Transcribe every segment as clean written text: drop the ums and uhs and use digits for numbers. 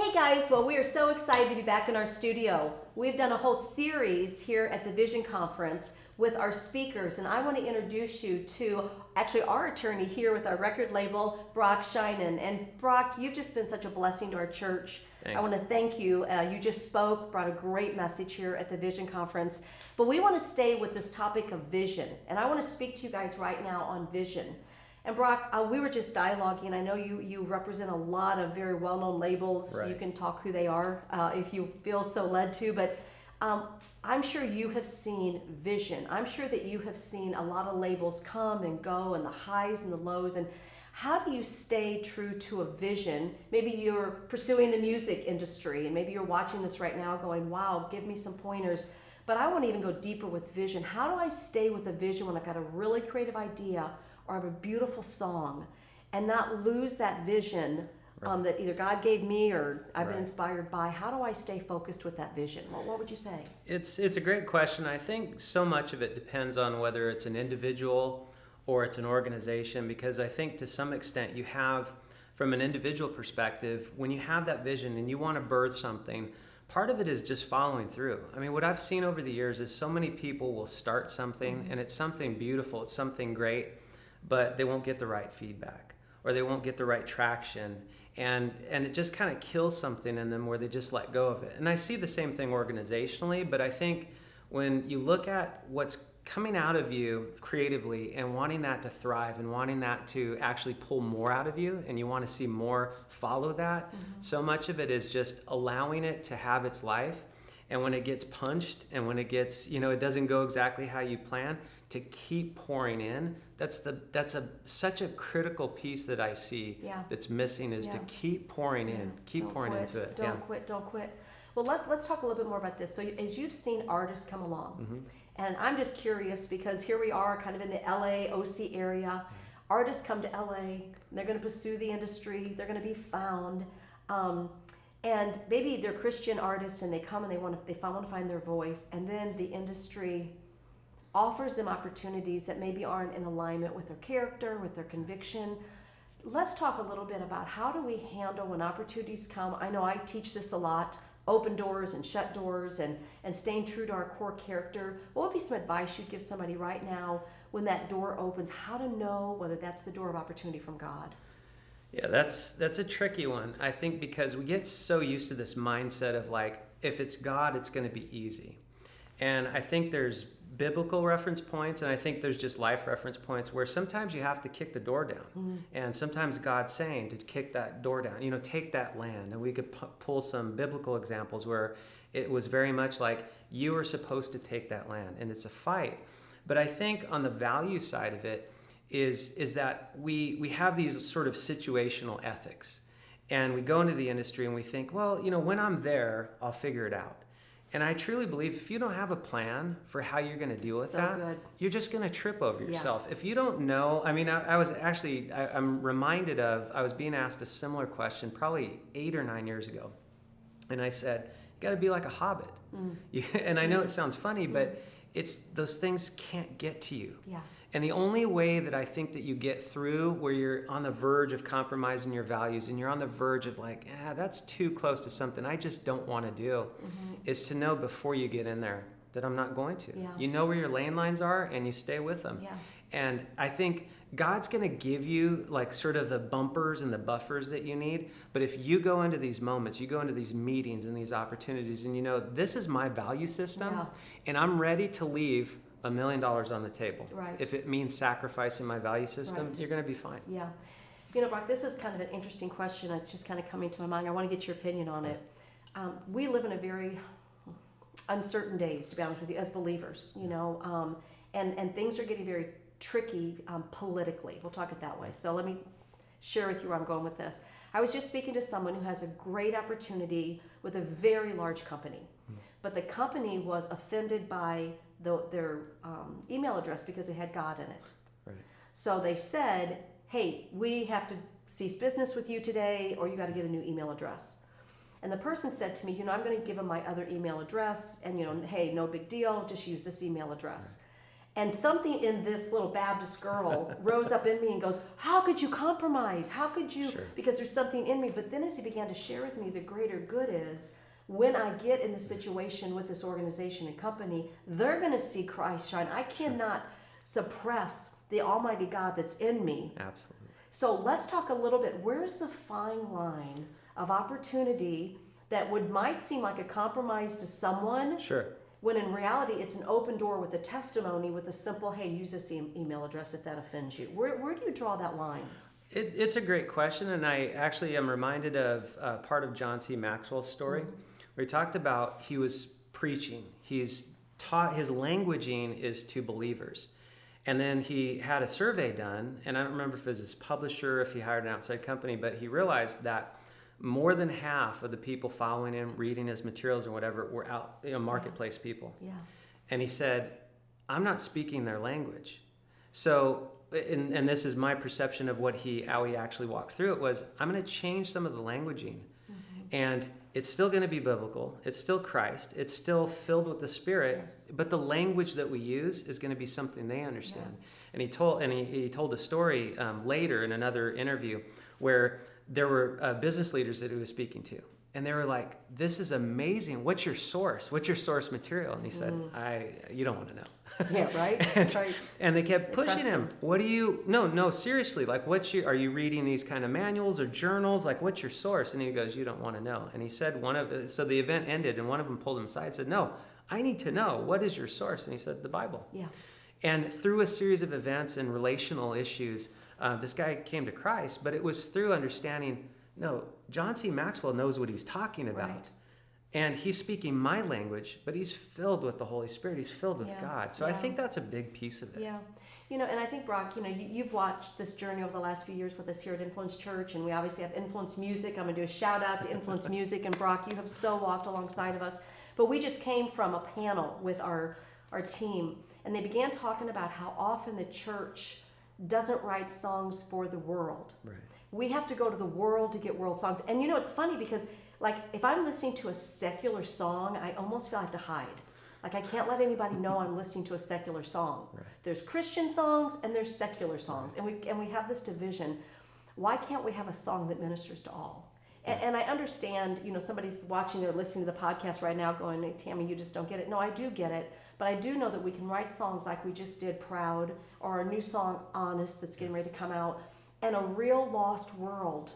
Hey guys, well, we are so excited to be back in our studio. We've done a whole series here at the Vision Conference with our speakers, and I want to introduce you to actually our attorney here with our record label, Brock Shinen. And Brock, you've just been such a blessing to our church. Thanks. I want to thank you. You just spoke, brought a great message here at the Vision Conference. But we want to stay with this topic of vision, and I want to speak to you guys right now on vision. And Brock, we were just dialoguing. I know you represent a lot of very well-known labels. Right. You can talk who they are if you feel so led to, but I'm sure you have seen vision. I'm sure that you have seen a lot of labels come and go, and the highs and the lows. And how do you stay true to a vision? Maybe you're pursuing the music industry, and maybe you're watching this right now going, wow, give me some pointers. But I want to even go deeper with vision. How do I stay with a vision when I've got a really creative idea or have a beautiful song and not lose that vision that either God gave me or I've been inspired by? How do I stay focused with that vision? Well, what would you say? It's a great question. I think so much of it depends on whether it's an individual or it's an organization, because I think to some extent you have, from an individual perspective, when you have that vision and you want to birth something, part of it is just following through. I mean, what I've seen over the years is so many people will start something and it's something beautiful, it's something great, but they won't get the right feedback or they won't get the right traction. And it just kind of kills something in them where they just let go of it. And I see the same thing organizationally, but I think when you look at what's coming out of you creatively and wanting that to thrive and wanting that to actually pull more out of you, and you want to see more follow that, so much of it is just allowing it to have its life. And when it gets punched and when it gets, it doesn't go exactly how you plan, to keep pouring in. That's such a critical piece that I see that's missing, is to keep pouring in, keep pouring into it. Don't quit. Well, let's talk a little bit more about this. So as you've seen artists come along, and I'm just curious because here we are kind of in the LA, OC area. Artists come to LA, they're going to pursue the industry, they're going to be found. And maybe they're Christian artists and they come and they want to find their voice, and then the industry offers them opportunities that maybe aren't in alignment with their character, with their conviction. Let's talk a little bit about how do we handle when opportunities come. I know I teach this a lot, open doors and shut doors and staying true to our core character. What would be some advice you'd give somebody right now when that door opens, how to know whether that's the door of opportunity from God? Yeah, that's a tricky one. I think because we get so used to this mindset of like, if it's God, it's going to be easy. And I think there's biblical reference points, and I think there's just life reference points where sometimes you have to kick the door down. And sometimes God's saying to kick that door down, take that land. And we could pull some biblical examples where it was very much like you were supposed to take that land, and it's a fight. But I think on the value side of it is that we have these sort of situational ethics, and we go into the industry and we think, well, when I'm there, I'll figure it out. And I truly believe if you don't have a plan for how you're going to deal with that, you're just going to trip over yourself. If you don't know, I'm reminded of, I was being asked a similar question probably 8 or 9 years ago. And I said, you got to be like a hobbit. And I know it sounds funny, but those things can't get to you. Yeah. And the only way that I think that you get through where you're on the verge of compromising your values and you're on the verge of like, that's too close to something I just don't want to do, is to know before you get in there that I'm not going to. Yeah. You know where your lane lines are and you stay with them. Yeah. And I think God's going to give you like sort of the bumpers and the buffers that you need. But if you go into these moments, you go into these meetings and these opportunities and this is my value system and I'm ready to leave $1 million on the table. Right. If it means sacrificing my value system, you're going to be fine. Yeah. Brock, this is kind of an interesting question. It's just kind of coming to my mind. I want to get your opinion on it. We live in a very uncertain days, to be honest with you, as believers, and things are getting very tricky politically. We'll talk it that way. So let me share with you where I'm going with this. I was just speaking to someone who has a great opportunity with a very large company, but the company was offended by their email address because it had God in it. Right. So they said, hey, we have to cease business with you today, or you got to get a new email address. And the person said to me, I'm going to give them my other email address, and hey, no big deal, just use this email address. And something in this little Baptist girl rose up in me and goes, how could you compromise? How could you? Sure. Because there's something in me. But then as he began to share with me, the greater good is when I get in the situation with this organization and company, they're going to see Christ shine. I cannot suppress the Almighty God that's in me. Absolutely. So let's talk a little bit. Where's the fine line of opportunity that might seem like a compromise to someone? Sure. When in reality, it's an open door with a testimony, with a simple, hey, use this email address if that offends you. Where do you draw that line? It's a great question, and I actually am reminded of part of John C. Maxwell's story, where he talked about he was preaching. He's taught, his languaging is to believers. And then he had a survey done, and I don't remember if it was his publisher, if he hired an outside company, but he realized that more than half of the people following him, reading his materials or whatever, were out, marketplace people. Yeah. And he said, I'm not speaking their language. So, and this is my perception of how he actually walked through it, was I'm going to change some of the languaging. And it's still going to be biblical. It's still Christ. It's still filled with the Spirit. Yes. But the language that we use is going to be something they understand. Yeah. And he told a story later in another interview where there were business leaders that he was speaking to. And they were like, this is amazing. What's your source? What's your source material? And he said, you don't want to know. Yeah, right? Right. And they kept pushing Trust him. What do you, no, seriously, like are you reading these kind of manuals or journals? Like, what's your source? And he goes, you don't want to know. And he said so the event ended and one of them pulled him aside and said, no, I need to know. What is your source? And he said, the Bible. Yeah. And through a series of events and relational issues, this guy came to Christ, but it was through understanding, no, John C. Maxwell knows what he's talking about. Right. And he's speaking my language, but he's filled with the Holy Spirit. He's filled with Yeah. God. So I think that's a big piece of it. Yeah. And I think, Brock, you've watched this journey over the last few years with us here at Influence Church, and we obviously have Influence Music. I'm going to do a shout out to Influence Music, and Brock, you have so walked alongside of us. But we just came from a panel with our team, and they began talking about how often the church doesn't write songs for the world. Right. We have to go to the world to get world songs. And it's funny because, like, if I'm listening to a secular song, I almost feel I have to hide. Like, I can't let anybody know I'm listening to a secular song. Right. There's Christian songs and there's secular songs. And we have this division. Why can't we have a song that ministers to all? And I understand, somebody's watching or listening to the podcast right now going, hey, Tammy, you just don't get it. No, I do get it. But I do know that we can write songs like we just did, Proud, or our new song, Honest, that's getting ready to come out. And a real lost world,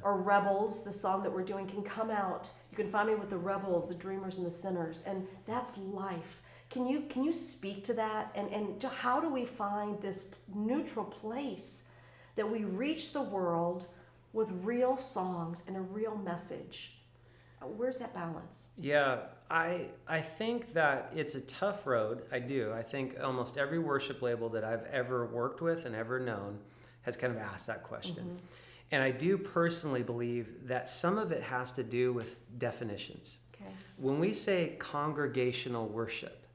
or Rebels, the song that we're doing, can come out. You can find me with the rebels, the dreamers, and the sinners. And that's life. Can you speak to that? And how do we find this neutral place that we reach the world with real songs and a real message? Where's that balance? Yeah, I think that it's a tough road. I do. I think almost every worship label that I've ever worked with and ever known has kind of asked that question. And I do personally believe that some of it has to do with definitions. Okay. When we say congregational worship,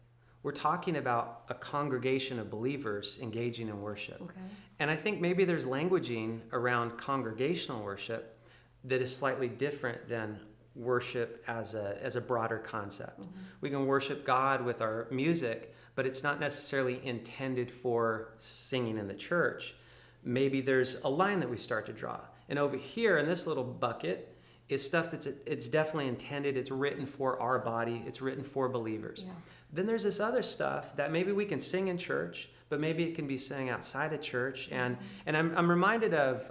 we're talking about a congregation of believers engaging in worship. Okay. And I think maybe there's languaging around congregational worship that is slightly different than worship as a broader concept. We can worship God with our music, but it's not necessarily intended for singing in the church. Maybe there's a line that we start to draw. And over here in this little bucket is stuff it's definitely intended, it's written for our body, it's written for believers. Yeah. Then there's this other stuff that maybe we can sing in church, but maybe it can be sang outside of church. And I'm reminded of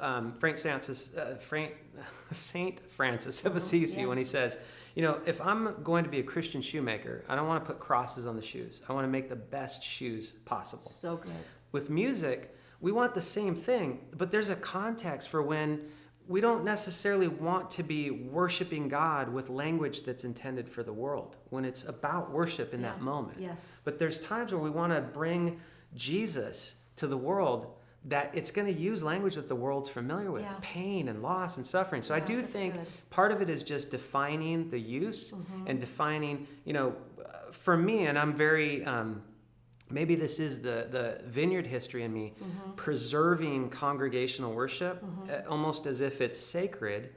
Saint Francis of Assisi when he says, if I'm going to be a Christian shoemaker, I don't want to put crosses on the shoes. I want to make the best shoes possible. So good. With music, we want the same thing, but there's a context for when we don't necessarily want to be worshiping God with language that's intended for the world, when it's about worship in that moment. Yes. But there's times where we want to bring Jesus to the world that it's going to use language that the world's familiar with, pain and loss and suffering. So I do think part of it is just defining the use and defining, for me, and I'm very... maybe this is the vineyard history in me, preserving congregational worship, almost as if it's sacred,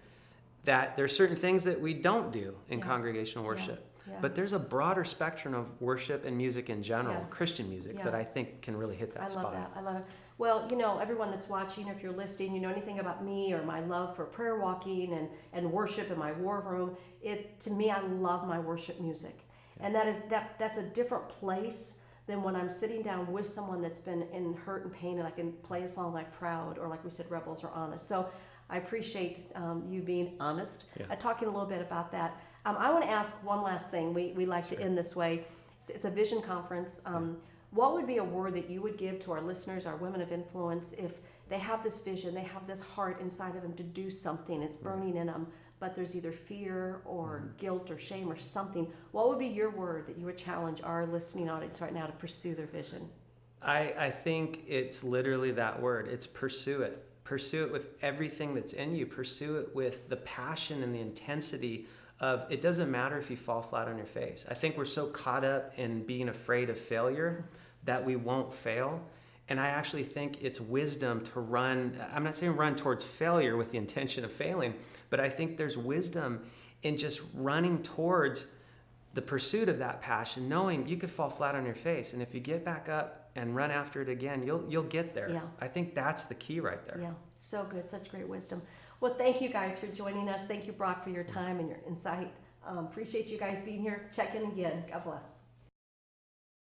that there's certain things that we don't do in congregational worship. Yeah. But there's a broader spectrum of worship and music in general, Yeah. Christian music, Yeah. that I think can really hit that I spot. love that. I love it. Well, you know, everyone that's watching, if you're listening, you know anything about me or my love for prayer walking and worship in my war room, to me, I love my worship music. And that's a different place than when I'm sitting down with someone that's been in hurt and pain, and I can play a song like Proud, or like we said, Rebels, or Honest. So I appreciate you being honest. Yeah. Talking a little bit about that. I want to ask one last thing. We like to end this way. It's a vision conference. What would be a word that you would give to our listeners, our women of influence, if they have this vision, they have this heart inside of them to do something, it's burning in them, but there's either fear or guilt or shame or something? What would be your word that you would challenge our listening audience right now to pursue their vision? I think it's literally that word. It's pursue it. Pursue it with everything that's in you. Pursue it with the passion and the intensity of, it doesn't matter if you fall flat on your face. I think we're so caught up in being afraid of failure that we won't fail. And I actually think it's wisdom to run. I'm not saying run towards failure with the intention of failing, but I think there's wisdom in just running towards the pursuit of that passion, knowing you could fall flat on your face, and if you get back up and run after it again, you'll get there. Yeah. I think that's the key right there. Yeah, so good. Such great wisdom. Well, thank you guys for joining us. Thank you, Brock, for your time and your insight. Appreciate you guys being here. Check in again. God bless.